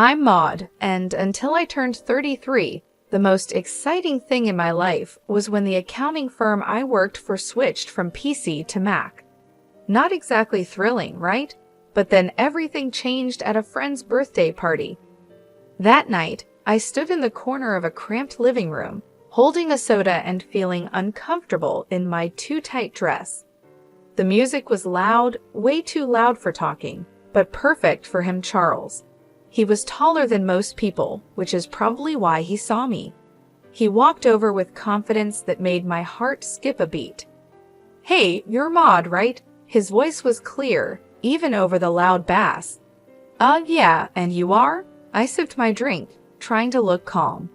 I'm Maud, and until I turned 33, the most exciting thing in my life was when the accounting firm I worked for switched from PC to Mac. Not exactly thrilling, right? But then everything changed at a friend's birthday party. That night, I stood in the corner of a cramped living room, holding a soda and feeling uncomfortable in my too-tight dress. The music was loud, way too loud for talking, but perfect for him, Charles. He was taller than most people, which is probably why he saw me. He walked over with confidence that made my heart skip a beat. "Hey, you're Maud, right?" His voice was clear, even over the loud bass. Yeah, and you are?" I sipped my drink, trying to look calm.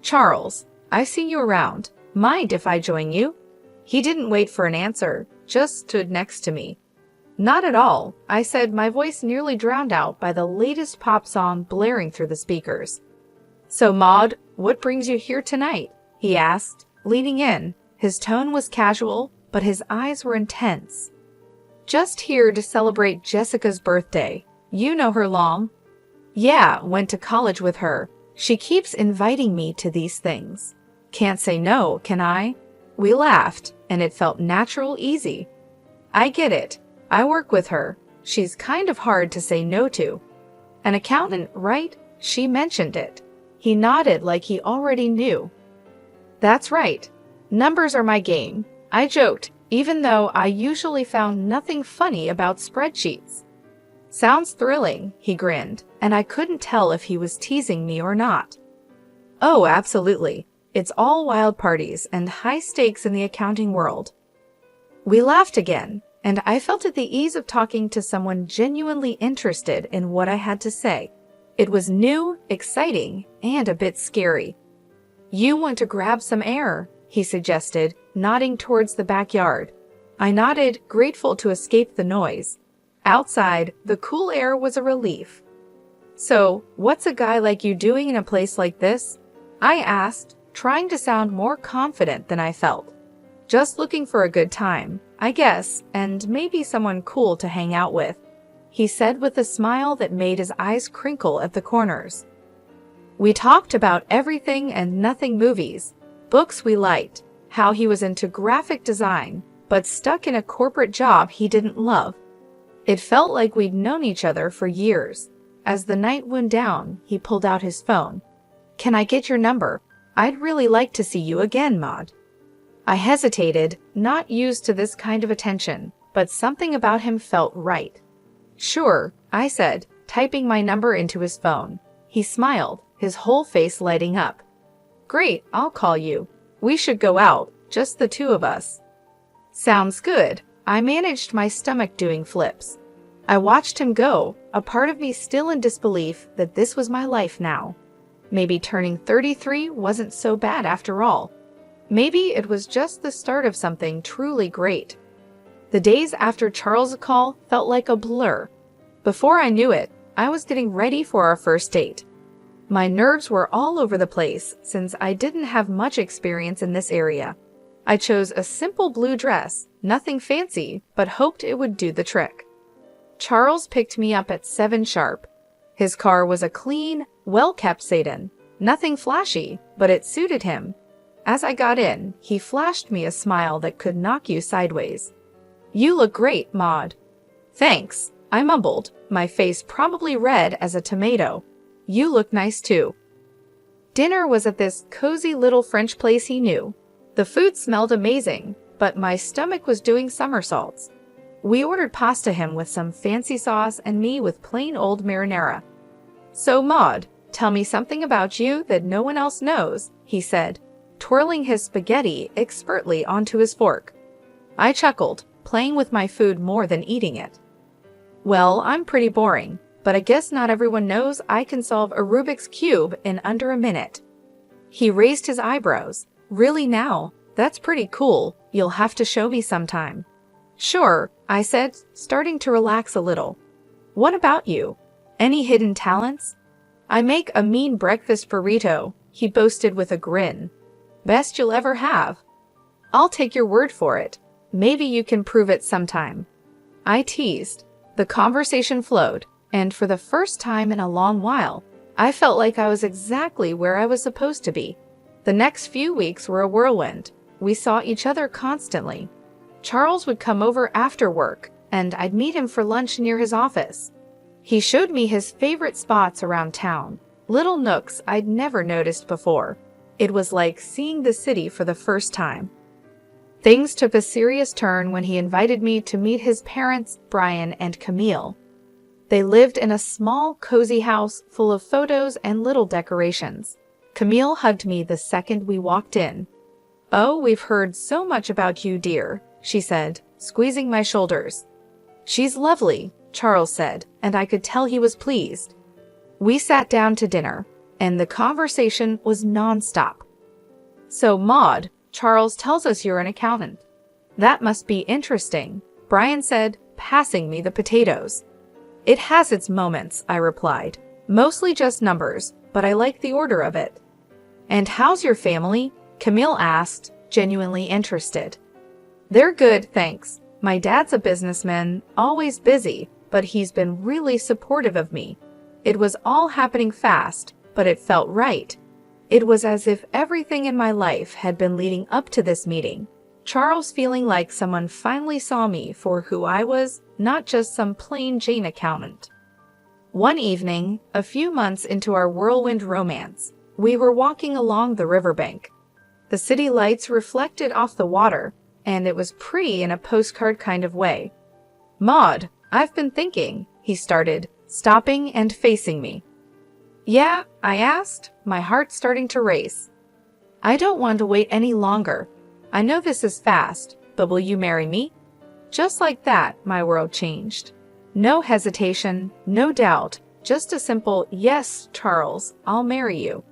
"Charles, I've seen you around. Mind if I join you?" He didn't wait for an answer, just stood next to me. "Not at all," I said, my voice nearly drowned out by the latest pop song blaring through the speakers. "So, Maud, what brings you here tonight?" he asked, leaning in. His tone was casual, but his eyes were intense. "Just here to celebrate Jessica's birthday. You know her long?" "Yeah, went to college with her. She keeps inviting me to these things. Can't say no, can I?" We laughed, and it felt natural, easy. "I get it. I work with her. She's kind of hard to say no to." "An accountant, right?" She mentioned it. He nodded like he already knew. "That's right. Numbers are my game," I joked, even though I usually found nothing funny about spreadsheets. "Sounds thrilling," he grinned, and I couldn't tell if he was teasing me or not. "Oh, absolutely. It's all wild parties and high stakes in the accounting world." We laughed again, and I felt at the ease of talking to someone genuinely interested in what I had to say. It was new, exciting, and a bit scary. "You want to grab some air?" he suggested, nodding towards the backyard. I nodded, grateful to escape the noise. Outside, the cool air was a relief. "So, what's a guy like you doing in a place like this?" I asked, trying to sound more confident than I felt. "Just looking for a good time, I guess, and maybe someone cool to hang out with," he said with a smile that made his eyes crinkle at the corners. We talked about everything and nothing: movies, books we liked, how he was into graphic design, but stuck in a corporate job he didn't love. It felt like we'd known each other for years. As the night wound down, he pulled out his phone. "Can I get your number? I'd really like to see you again, Maud." I hesitated, not used to this kind of attention, but something about him felt right. "Sure," I said, typing my number into his phone. He smiled, his whole face lighting up. "Great, I'll call you. We should go out, just the two of us." "Sounds good." I managed my stomach doing flips. I watched him go, a part of me still in disbelief that this was my life now. Maybe turning 33 wasn't so bad after all. Maybe it was just the start of something truly great. The days after Charles' call felt like a blur. Before I knew it, I was getting ready for our first date. My nerves were all over the place since I didn't have much experience in this area. I chose a simple blue dress, nothing fancy, but hoped it would do the trick. Charles picked me up at 7 sharp. His car was a clean, well-kept sedan. Nothing flashy, but it suited him. As I got in, he flashed me a smile that could knock you sideways. "You look great, Maud." "Thanks," I mumbled, my face probably red as a tomato. "You look nice too." Dinner was at this cozy little French place he knew. The food smelled amazing, but my stomach was doing somersaults. We ordered pasta, him with some fancy sauce and me with plain old marinara. "So, Maud, tell me something about you that no one else knows," he said, twirling his spaghetti expertly onto his fork. I chuckled, playing with my food more than eating it. "Well, I'm pretty boring, but I guess not everyone knows I can solve a Rubik's Cube in under a minute." He raised his eyebrows. "Really now? That's pretty cool. You'll have to show me sometime." "Sure," I said, starting to relax a little. "What about you? Any hidden talents?" "I make a mean breakfast burrito," he boasted with a grin. "Best you'll ever have." "I'll take your word for it. Maybe you can prove it sometime." I teased. The conversation flowed, and for the first time in a long while, I felt like I was exactly where I was supposed to be. The next few weeks were a whirlwind. We saw each other constantly. Charles would come over after work, and I'd meet him for lunch near his office. He showed me his favorite spots around town, little nooks I'd never noticed before. It was like seeing the city for the first time. Things took a serious turn when he invited me to meet his parents, Brian and Camille. They lived in a small, cozy house full of photos and little decorations. Camille hugged me the second we walked in. "Oh, we've heard so much about you, dear," she said, squeezing my shoulders. "She's lovely," Charles said, and I could tell he was pleased. We sat down to dinner, and the conversation was nonstop. "So, Maud, Charles tells us you're an accountant. That must be interesting," Brian said, passing me the potatoes. "It has its moments," I replied. "Mostly just numbers, but I like the order of it." "And how's your family?" Camille asked, genuinely interested. "They're good, thanks. My dad's a businessman, always busy, but he's been really supportive of me. It was all happening fast, but it felt right. It was as if everything in my life had been leading up to this meeting. Charles feeling like someone finally saw me for who I was, not just some plain Jane accountant." One evening, a few months into our whirlwind romance, we were walking along the riverbank. The city lights reflected off the water, and it was pretty in a postcard kind of way. "Maud, I've been thinking," he started, stopping and facing me. "Yeah?" I asked, my heart starting to race. "I don't want to wait any longer. I know this is fast, but will you marry me?" Just like that, my world changed. No hesitation, no doubt, just a simple, "Yes, Charles, I'll marry you."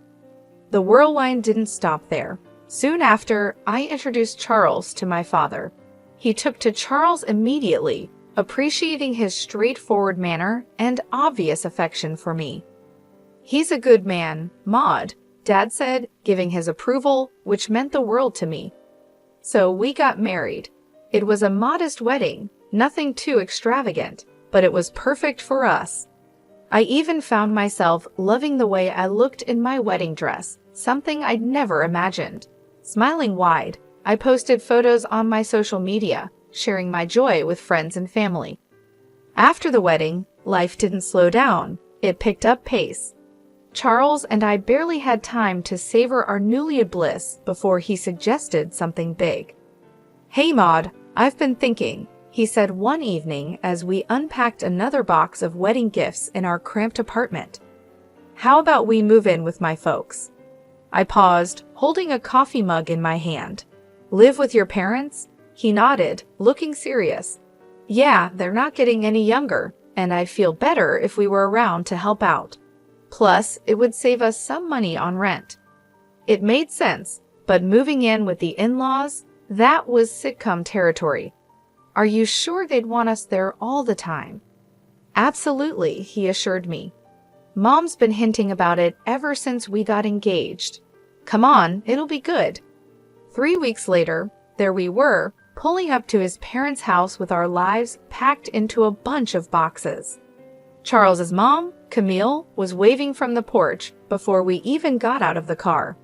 The whirlwind didn't stop there. Soon after, I introduced Charles to my father. He took to Charles immediately, appreciating his straightforward manner and obvious affection for me. "He's a good man, Maud," Dad said, giving his approval, which meant the world to me. So we got married. It was a modest wedding, nothing too extravagant, but it was perfect for us. I even found myself loving the way I looked in my wedding dress, something I'd never imagined. Smiling wide, I posted photos on my social media, sharing my joy with friends and family. After the wedding, life didn't slow down, it picked up pace. Charles and I barely had time to savor our newly bliss before he suggested something big. "Hey Maud, I've been thinking," he said one evening as we unpacked another box of wedding gifts in our cramped apartment. "How about we move in with my folks?" I paused, holding a coffee mug in my hand. "Live with your parents?" He nodded, looking serious. "Yeah, they're not getting any younger, and I feel better if we were around to help out. Plus, it would save us some money on rent." It made sense, but moving in with the in-laws, that was sitcom territory. "Are you sure they'd want us there all the time?" "Absolutely," he assured me. "Mom's been hinting about it ever since we got engaged. Come on, it'll be good." 3 weeks later, there we were, pulling up to his parents' house with our lives packed into a bunch of boxes. Charles's mom, Camille, was waving from the porch before we even got out of the car.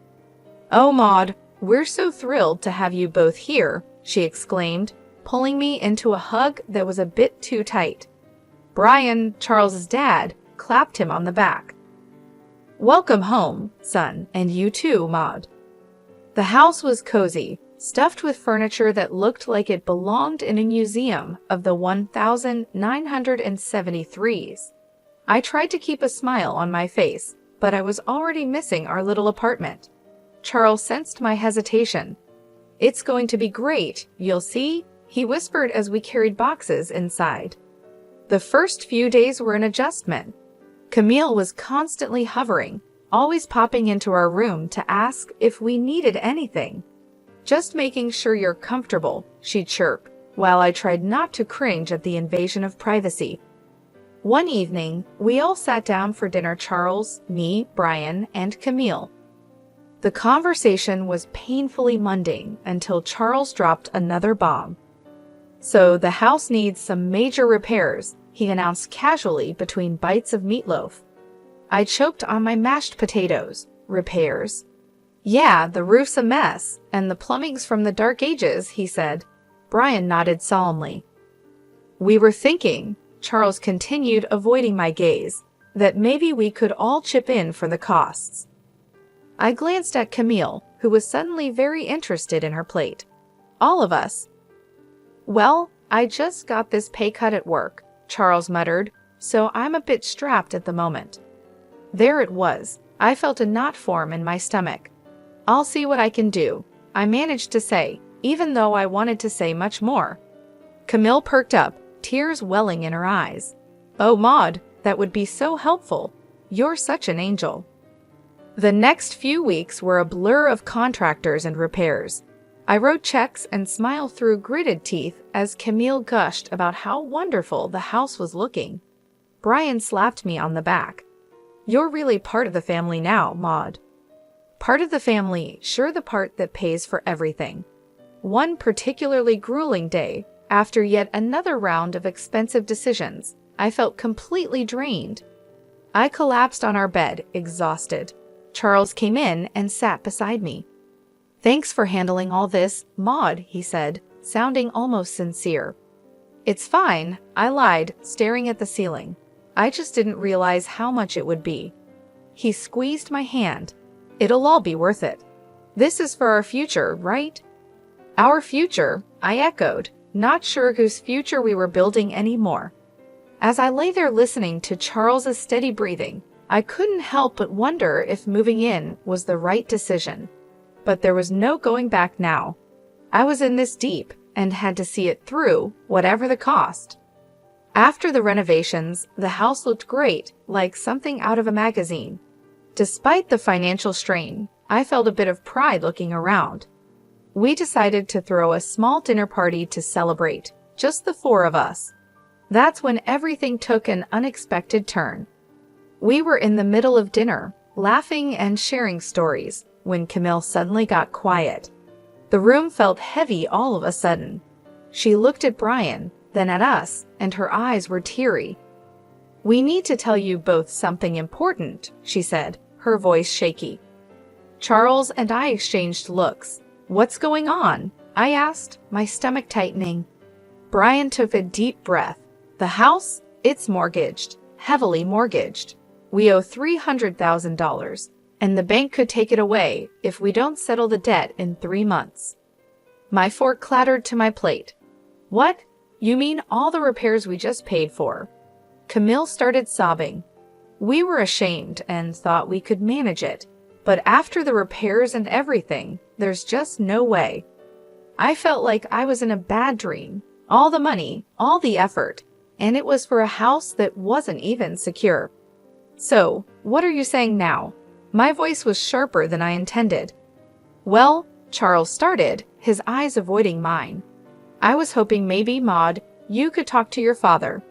"Oh, Maud, we're so thrilled to have you both here," she exclaimed, pulling me into a hug that was a bit too tight. Brian, Charles's dad, clapped him on the back. "Welcome home, son, and you too, Maud." The house was cozy, stuffed with furniture that looked like it belonged in a museum of the 1973s. I tried to keep a smile on my face, but I was already missing our little apartment. Charles sensed my hesitation. "It's going to be great, you'll see," he whispered as we carried boxes inside. The first few days were an adjustment. Camille was constantly hovering, always popping into our room to ask if we needed anything. "Just making sure you're comfortable," she'd chirp, while I tried not to cringe at the invasion of privacy. One evening, we all sat down for dinner, Charles, me, Brian, and Camille. The conversation was painfully mundane until Charles dropped another bomb. "So the house needs some major repairs," he announced casually between bites of meatloaf. I choked on my mashed potatoes. Repairs? Yeah, the roof's a mess, and the plumbing's from the Dark Ages, he said. Brian nodded solemnly. We were thinking, Charles continued, avoiding my gaze, that maybe we could all chip in for the costs. I glanced at Camille, who was suddenly very interested in her plate. All of us. Well, I just got this pay cut at work, Charles muttered, so I'm a bit strapped at the moment. There it was. I felt a knot form in my stomach. I'll see what I can do, I managed to say, even though I wanted to say much more. Camille perked up, tears welling in her eyes. Oh, Maud, that would be so helpful. You're such an angel. The next few weeks were a blur of contractors and repairs. I wrote checks and smiled through gritted teeth as Camille gushed about how wonderful the house was looking. Brian slapped me on the back. You're really part of the family now, Maud. Part of the family, sure, the part that pays for everything. One particularly grueling day, after yet another round of expensive decisions, I felt completely drained. I collapsed on our bed, exhausted. Charles came in and sat beside me. Thanks for handling all this, Maud, he said, sounding almost sincere. It's fine, I lied, staring at the ceiling. I just didn't realize how much it would be. He squeezed my hand. It'll all be worth it. This is for our future, right? Our future, I echoed, not sure whose future we were building anymore. As I lay there listening to Charles's steady breathing, I couldn't help but wonder if moving in was the right decision. But there was no going back now. I was in this deep and had to see it through, whatever the cost. After the renovations, the house looked great, like something out of a magazine. Despite the financial strain, I felt a bit of pride looking around. We decided to throw a small dinner party to celebrate, just the four of us. That's when everything took an unexpected turn. We were in the middle of dinner, laughing and sharing stories, when Camille suddenly got quiet. The room felt heavy all of a sudden. She looked at Brian, then at us, and her eyes were teary. We need to tell you both something important, she said, her voice shaky. Charles and I exchanged looks. What's going on? I asked, my stomach tightening. Brian took a deep breath. The house? It's mortgaged, heavily mortgaged. We owe $300,000, and the bank could take it away if we don't settle the debt in 3 months. My fork clattered to my plate. What? You mean all the repairs we just paid for? Camille started sobbing. We were ashamed and thought we could manage it, but after the repairs and everything, there's just no way. I felt like I was in a bad dream. All the money, all the effort, and it was for a house that wasn't even secure. So, what are you saying now? My voice was sharper than I intended. Well, Charles started, his eyes avoiding mine. I was hoping maybe, Maud, you could talk to your father.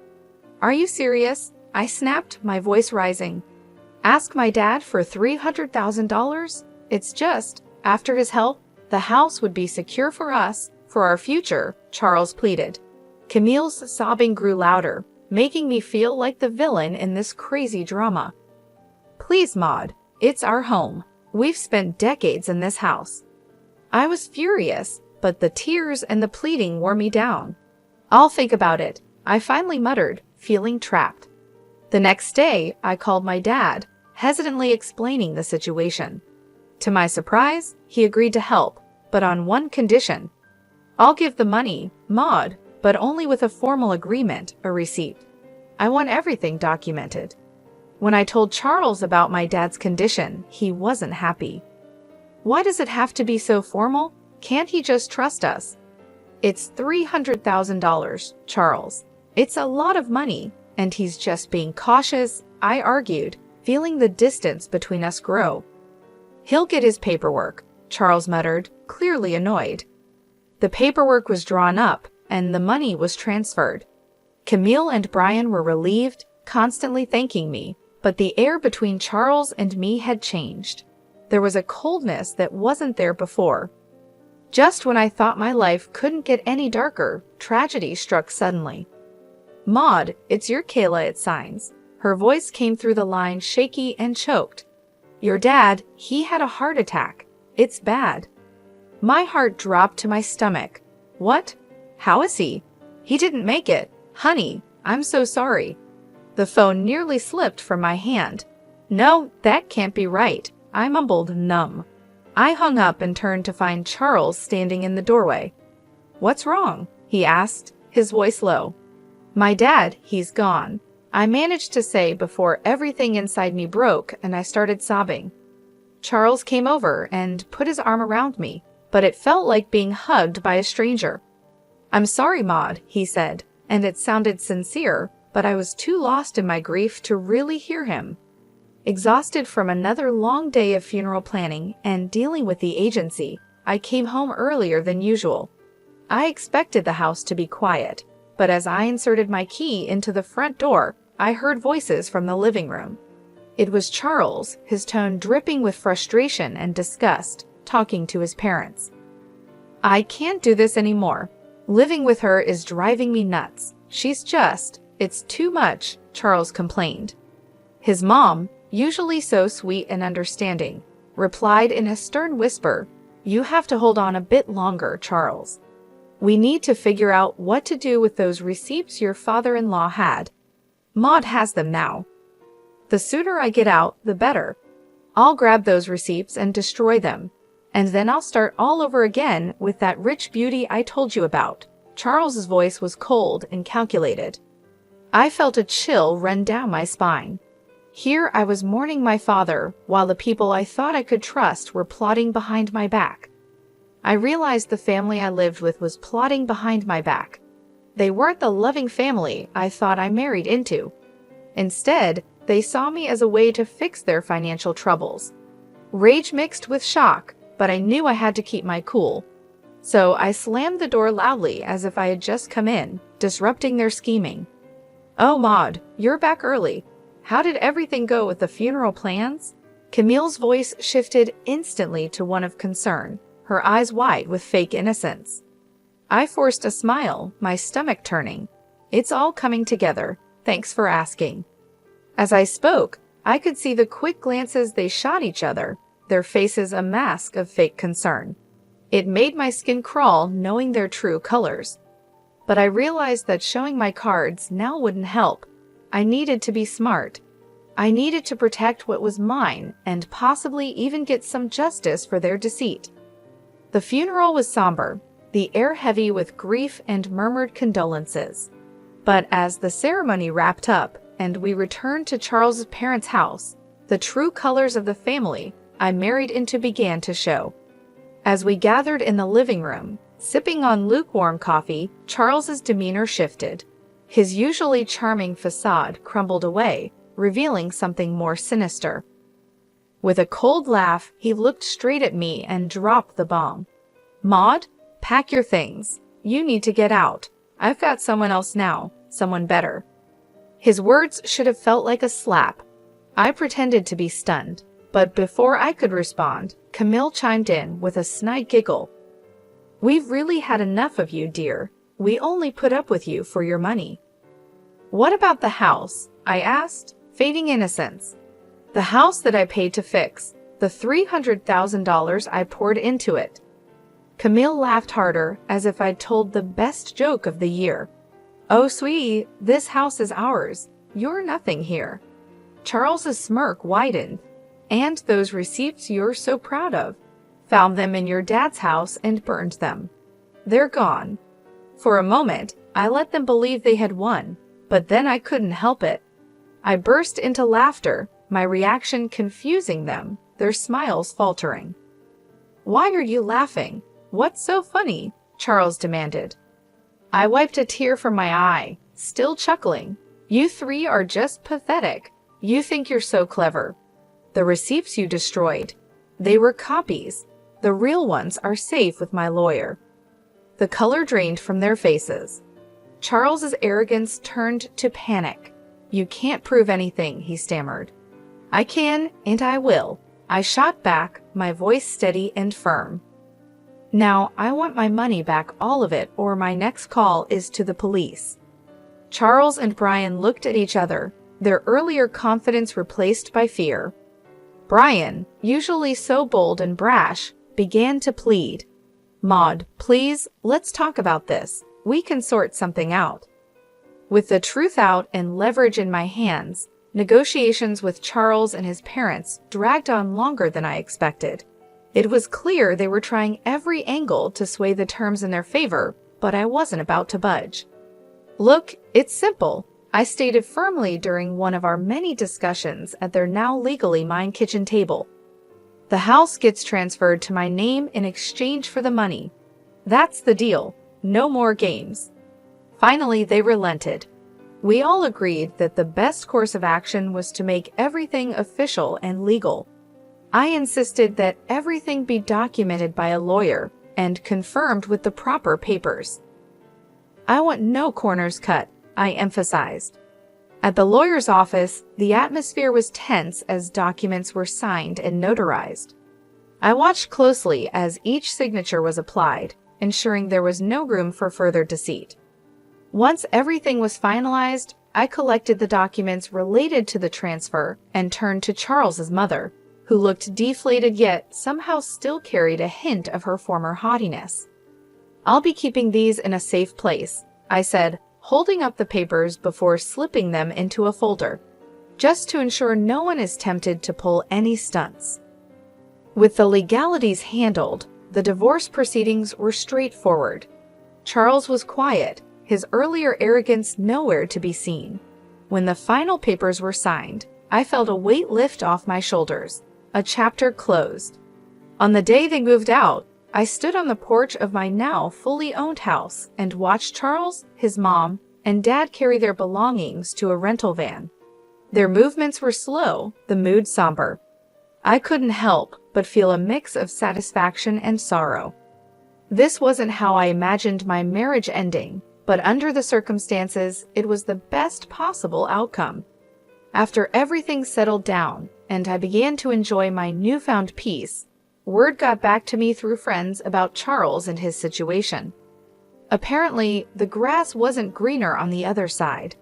Are you serious? I snapped, my voice rising. Ask my dad for $300,000? It's just, after his help, the house would be secure for us, for our future, Charles pleaded. Camille's sobbing grew louder, making me feel like the villain in this crazy drama. Please, Maud, it's our home. We've spent decades in this house. I was furious, but the tears and the pleading wore me down. I'll think about it, I finally muttered, feeling trapped. The next day, I called my dad, hesitantly explaining the situation. To my surprise, he agreed to help, but on one condition. I'll give the money, Maud, but only with a formal agreement, a receipt. I want everything documented. When I told Charles about my dad's condition, he wasn't happy. Why does it have to be so formal? Can't he just trust us? It's $300,000, Charles. It's a lot of money, and he's just being cautious, I argued, feeling the distance between us grow. He'll get his paperwork, Charles muttered, clearly annoyed. The paperwork was drawn up, and the money was transferred. Camille and Brian were relieved, constantly thanking me, but the air between Charles and me had changed. There was a coldness that wasn't there before. Just when I thought my life couldn't get any darker, tragedy struck suddenly. Maud, it's your Kayla, it signs. Her voice came through the line shaky and choked. Your dad, he had a heart attack. It's bad. My heart dropped to my stomach. What? How is he? He didn't make it. Honey, I'm so sorry. The phone nearly slipped from my hand. No, that can't be right. I mumbled, numb. I hung up and turned to find Charles standing in the doorway. What's wrong? He asked, his voice low. My dad, he's gone. I managed to say before everything inside me broke and I started sobbing. Charles came over and put his arm around me, but it felt like being hugged by a stranger. I'm sorry, Maud, he said, and it sounded sincere, but I was too lost in my grief to really hear him. Exhausted from another long day of funeral planning and dealing with the agency, I came home earlier than usual. I expected the house to be quiet, but as I inserted my key into the front door, I heard voices from the living room. It was Charles, his tone dripping with frustration and disgust, talking to his parents. I can't do this anymore. Living with her is driving me nuts. It's too much, Charles complained. His mom, usually so sweet and understanding, replied in a stern whisper, You have to hold on a bit longer, Charles. We need to figure out what to do with those receipts your father-in-law had. Maud has them now. The sooner I get out, the better. I'll grab those receipts and destroy them, and then I'll start all over again with that rich beauty I told you about. Charles's voice was cold and calculated. I felt a chill run down my spine. Here I was mourning my father, while the people I thought I could trust were plotting behind my back. I realized the family I lived with was plotting behind my back. They weren't the loving family I thought I married into. Instead, they saw me as a way to fix their financial troubles. Rage mixed with shock, but I knew I had to keep my cool. So I slammed the door loudly as if I had just come in, disrupting their scheming. Oh, Maud, you're back early. How did everything go with the funeral plans? Camille's voice shifted instantly to one of concern, her eyes wide with fake innocence. I forced a smile, my stomach turning. It's all coming together. Thanks for asking. As I spoke, I could see the quick glances they shot each other, their faces a mask of fake concern. It made my skin crawl knowing their true colors. But I realized that showing my cards now wouldn't help. I needed to be smart. I needed to protect what was mine and possibly even get some justice for their deceit. The funeral was somber, the air heavy with grief and murmured condolences. But as the ceremony wrapped up and we returned to Charles's parents' house, the true colors of the family I married into began to show. As we gathered in the living room, sipping on lukewarm coffee, Charles's demeanor shifted. His usually charming facade crumbled away, revealing something more sinister. With a cold laugh, he looked straight at me and dropped the bomb. Maud, pack your things. You need to get out. I've got someone else now, someone better. His words should have felt like a slap. I pretended to be stunned, but before I could respond, Camille chimed in with a snide giggle. We've really had enough of you, dear. We only put up with you for your money. What about the house? I asked, feigning innocence. The house that I paid to fix, the $300,000 I poured into it. Camille laughed harder, as if I'd told the best joke of the year. Oh, sweetie, this house is ours. You're nothing here. Charles's smirk widened. And those receipts you're so proud of. Found them in your dad's house and burned them. They're gone. For a moment, I let them believe they had won, but then I couldn't help it. I burst into laughter, my reaction confusing them, their smiles faltering. Why are you laughing? What's so funny? Charles demanded. I wiped a tear from my eye, still chuckling. You three are just pathetic. You think you're so clever. The receipts you destroyed, they were copies. The real ones are safe with my lawyer. The color drained from their faces. Charles's arrogance turned to panic. You can't prove anything, he stammered. I can, and I will. I shot back, my voice steady and firm. Now, I want my money back, all of it, or my next call is to the police. Charles and Brian looked at each other, their earlier confidence replaced by fear. Brian, usually so bold and brash, began to plead. "Maud, please, let's talk about this. We can sort something out." With the truth out and leverage in my hands, negotiations with Charles and his parents dragged on longer than I expected. It was clear they were trying every angle to sway the terms in their favor, but I wasn't about to budge. "Look, it's simple," I stated firmly during one of our many discussions at their now legally mine kitchen table. "The house gets transferred to my name in exchange for the money. That's the deal. No more games." Finally, they relented. We all agreed that the best course of action was to make everything official and legal. I insisted that everything be documented by a lawyer and confirmed with the proper papers. "I want no corners cut," I emphasized. At the lawyer's office, the atmosphere was tense as documents were signed and notarized. I watched closely as each signature was applied, ensuring there was no room for further deceit. Once everything was finalized, I collected the documents related to the transfer and turned to Charles's mother, who looked deflated yet somehow still carried a hint of her former haughtiness. "I'll be keeping these in a safe place," I said, holding up the papers before slipping them into a folder, just to ensure no one is tempted to pull any stunts. With the legalities handled, the divorce proceedings were straightforward. Charles was quiet, his earlier arrogance nowhere to be seen. When the final papers were signed, I felt a weight lift off my shoulders. A chapter closed. On the day they moved out, I stood on the porch of my now fully owned house and watched Charles, his mom, and Dad carry their belongings to a rental van. Their movements were slow, the mood somber. I couldn't help but feel a mix of satisfaction and sorrow. This wasn't how I imagined my marriage ending, but under the circumstances, it was the best possible outcome. After everything settled down, and I began to enjoy my newfound peace, word got back to me through friends about Charles and his situation. Apparently, the grass wasn't greener on the other side.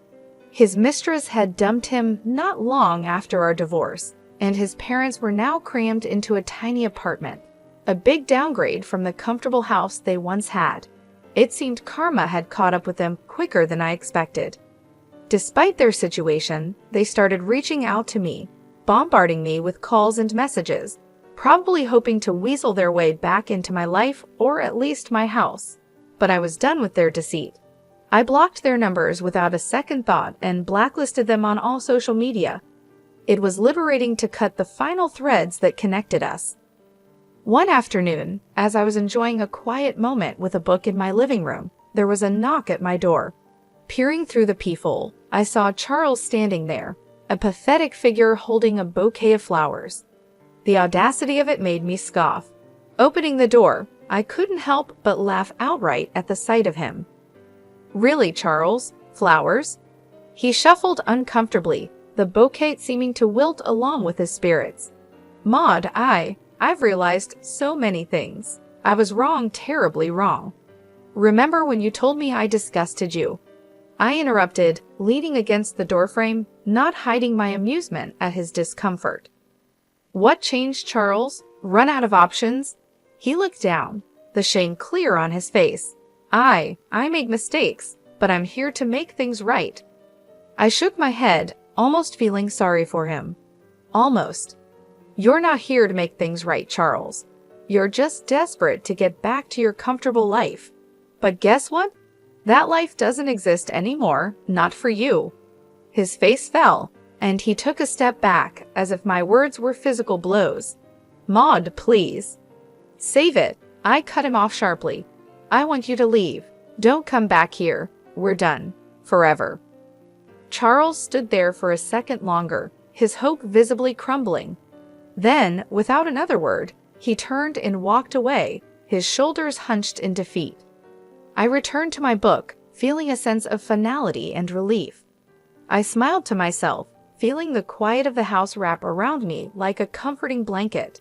His mistress had dumped him not long after our divorce, and his parents were now crammed into a tiny apartment, a big downgrade from the comfortable house they once had. It seemed karma had caught up with them quicker than I expected. Despite their situation, they started reaching out to me, bombarding me with calls and messages, probably hoping to weasel their way back into my life or at least my house. But I was done with their deceit. I blocked their numbers without a second thought and blacklisted them on all social media. It was liberating to cut the final threads that connected us. One afternoon, as I was enjoying a quiet moment with a book in my living room, there was a knock at my door. Peering through the peephole, I saw Charles standing there, a pathetic figure holding a bouquet of flowers. The audacity of it made me scoff. Opening the door, I couldn't help but laugh outright at the sight of him. "Really, Charles? Flowers?" He shuffled uncomfortably, the bouquet seeming to wilt along with his spirits. "Maud, I've realized so many things. I was wrong, terribly wrong. Remember when you told me I disgusted you?" I interrupted, leaning against the doorframe, not hiding my amusement at his discomfort. "What changed, Charles? Run out of options?" He looked down, the shame clear on his face. I make mistakes, but I'm here to make things right." I shook my head, almost feeling sorry for him. "Almost. You're not here to make things right, Charles. You're just desperate to get back to your comfortable life. But guess what? That life doesn't exist anymore, not for you." His face fell, and he took a step back as if my words were physical blows. "Maud, please." "Save it." I cut him off sharply. "I want you to leave. Don't come back here. We're done. Forever." Charles stood there for a second longer, his hope visibly crumbling. Then, without another word, he turned and walked away, his shoulders hunched in defeat. I returned to my book, feeling a sense of finality and relief. I smiled to myself, feeling the quiet of the house wrap around me like a comforting blanket.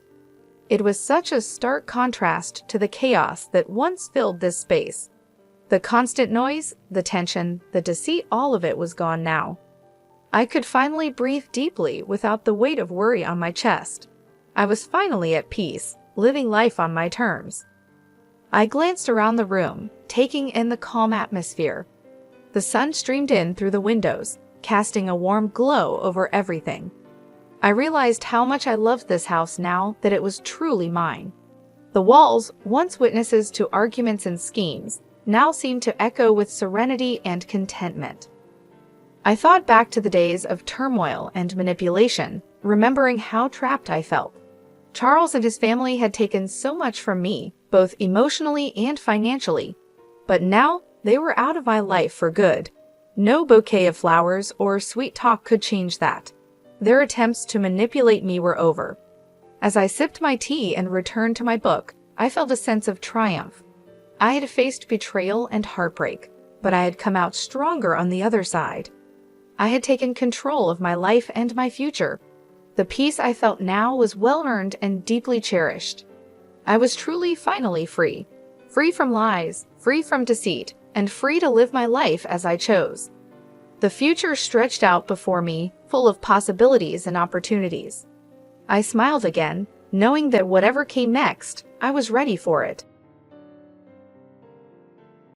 It was such a stark contrast to the chaos that once filled this space. The constant noise, the tension, the deceit, all of it was gone now. I could finally breathe deeply without the weight of worry on my chest. I was finally at peace, living life on my terms. I glanced around the room, taking in the calm atmosphere. The sun streamed in through the windows, casting a warm glow over everything. I realized how much I loved this house now that it was truly mine. The walls, once witnesses to arguments and schemes, now seemed to echo with serenity and contentment. I thought back to the days of turmoil and manipulation, remembering how trapped I felt. Charles and his family had taken so much from me, both emotionally and financially, but now they were out of my life for good. No bouquet of flowers or sweet talk could change that. Their attempts to manipulate me were over. As I sipped my tea and returned to my book, I felt a sense of triumph. I had faced betrayal and heartbreak, but I had come out stronger on the other side. I had taken control of my life and my future. The peace I felt now was well-earned and deeply cherished. I was truly finally free. Free from lies, free from deceit, and free to live my life as I chose. The future stretched out before me, full of possibilities and opportunities. I smiled again, knowing that whatever came next, I was ready for it.